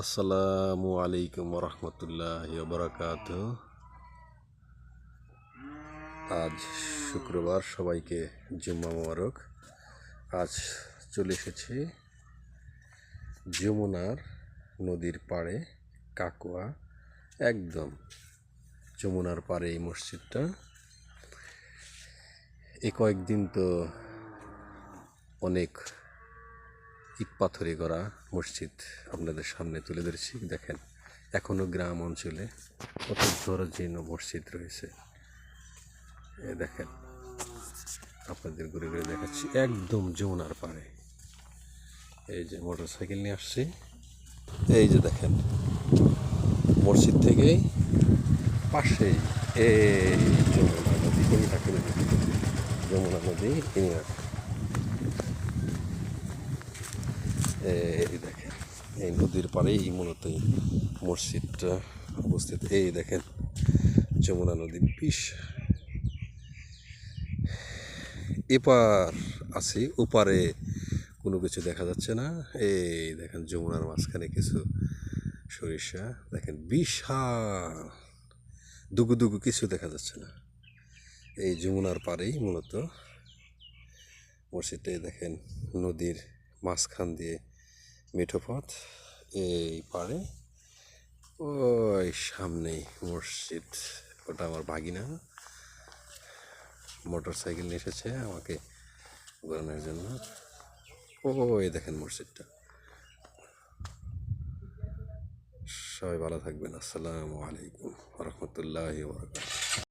আসসালামু আলাইকুম রহমতুল্লাহি বারাকাতুহু। আজ শুক্রবার, সবাইকে জুম্মা মোবারক। আজ চলে এসেছি যমুনার নদীর পাড়ে, কাকুয়া, একদম যমুনার পাড়ে এই মসজিদটা। এই কয়েকদিন তো অনেক ইট পাথরে গড়া মসজিদ আপনাদের সামনে তুলে ধরেছি। দেখেন, এখনো গ্রাম অঞ্চলে কত জরাজীর্ণ মসজিদ রয়েছে। দেখেন, আপনাদের ঘুরে ঘুরে দেখাচ্ছি একদম যমুনার পাড়ে। এই যে মোটর সাইকেল নিয়ে আসছি, এই যে দেখেন মসজিদ থেকে পাশেই এই যমুনা নদী, কবিতাকে যমুনা নদী। এই দেখেন, এই নদীর পাড়েই মূলত এই মসজিদটা অবস্থিত। এই দেখেন যমুনা নদী, এপার আছে, ওপারে কোনো কিছু দেখা যাচ্ছে না। এই দেখেন যমুনার মাঝখানে কিছু সরিষা, দেখেন বিশাল দুগু দুগু, কিছু দেখা যাচ্ছে না। এই যমুনার পাড়েই মূলত মসজিদটাই। দেখেন নদীর মাঝখান দিয়ে মেঠো পথ, এই পাড়ে ওই সামনেই মসজিদ। ওটা আমার ভাগিনা মোটর সাইকেল নিয়ে এসেছে আমাকে ঘোরানোর জন্য। ওই দেখেন মসজিদটা। সবাই ভালো থাকবেন। আসসালামু আলাইকুম রহমতুল্লাহি ওয়া বারাকাতুহু।